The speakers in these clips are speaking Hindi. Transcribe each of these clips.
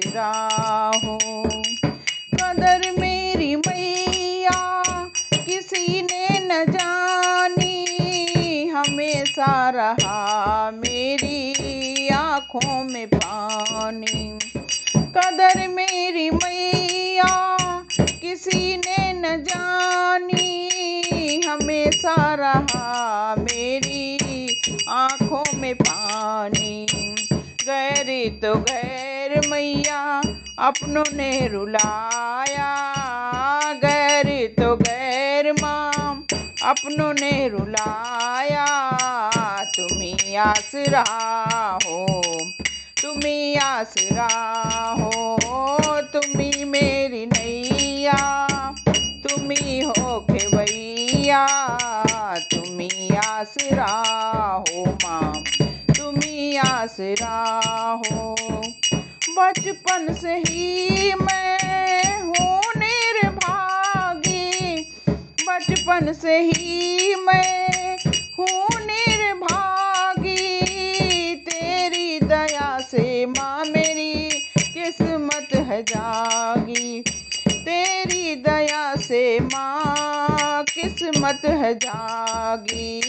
आसरा हो। कदर मेरी मैया किसी ने न जानी, हमेशा रहा मेरी आँखों में पानी। कदर मेरी मैया किसी ने न जानी, हमेशा रहा मेरी आँखों में पानी। गैर तो गैर मैया अपनों ने रुलाया, गैर तो गैर माँ अपनों ने रुलाया। तुम्ही आसरा हो, तुम्ही आसरा हो, तुम्ही मेरी नैया, तुम्ही हो खेवैया, तुम्ही आसरा हो माँ, तुम्ही आसरा हो। बचपन से ही मैं हूँ निर्भागी, बचपन से ही मैं हूँ निर्भागी। तेरी दया से माँ मेरी किस्मत है जागी, तेरी दया से माँ किस्मत है जागी।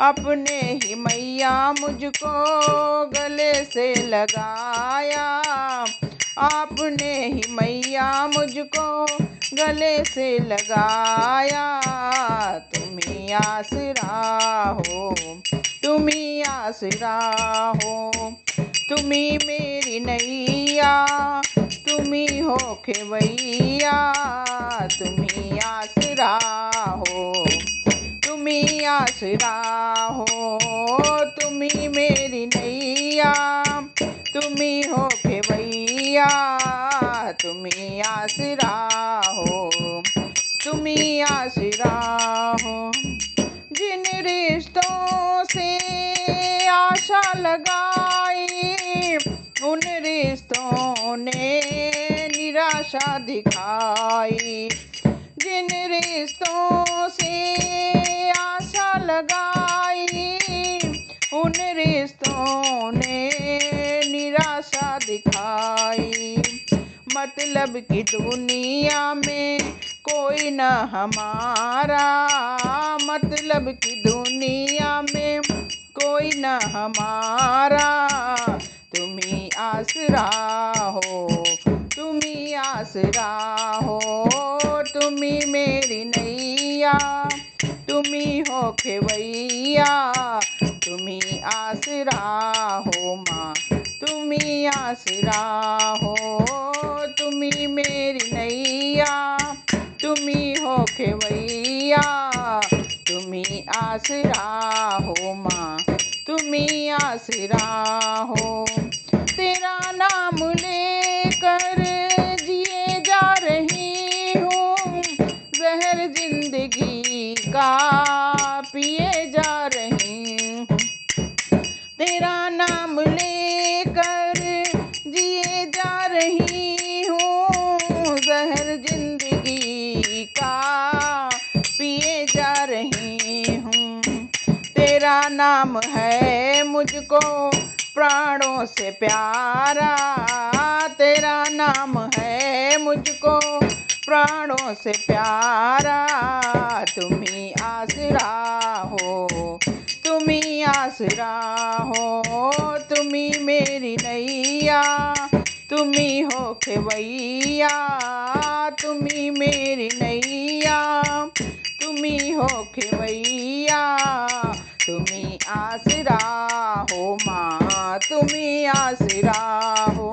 अपने ही मैया मुझको गले से लगाया, आपने ही मैया मुझको गले से लगाया। तुम्ही आसरा हो, तुम्ही आसरा हो, तुम्ही मेरी नैया, तुम्ही हो खेवैया, तुम्ही आसरा हो, तुम्ही आसरा हो, तुम्ही मेरी नैया, तुम्ही हो खेवैया, तुम्ही आसरा हो, तुम्ही आसरा हो। जिन रिश्तों से आशा लगाई, उन रिश्तों ने निराशा दिखाई। जिन रिश्तों से आशा लगाई, उन रिश्तों ने निराशा दिखाई। मतलब की दुनिया में कोई न हमारा, मतलब की दुनिया में कोई न हमारा। तुम्ही आसरा हो, तुम्ही आसरा हो, तुम्ही मेरी नैया, तुम्ही हो खेवैया, तुम्ही आसरा हो माँ, तुम्ही आसरा हो, तुम्ही मेरी नैया, तुम्ही हो खेवैया, तुम्ही आसरा हो माँ, तुम्ही आसरा हो। तेरा नाम लेकर जिए जा रही हूँ, जहर जिंदगी का पिए जा रही हूँ। तेरा नाम लेकर जिए जा रही हूँ, जहर जिंदगी का पिए जा रही हूँ। तेरा नाम है मुझको प्राणों से प्यारा, तेरा नाम है मुझको प्राणों से प्यारा। तुम्ही आसरा हो, तुम्ही आसरा हो, तुम्ही मेरी नैया, तुम्ही हो खेवैया, तुम्ही मेरी नैया, तुम्ही हो खेवैया, तुम्ही आसरा हो माँ, तुम्ही आसरा हो,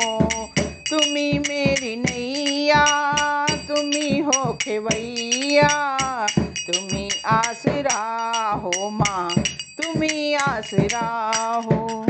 तुम्ही मेरी नैया, तुम्ही हो खेवैया, तुम्ही आसरा हो माँ, तुम्ही आसरा हो।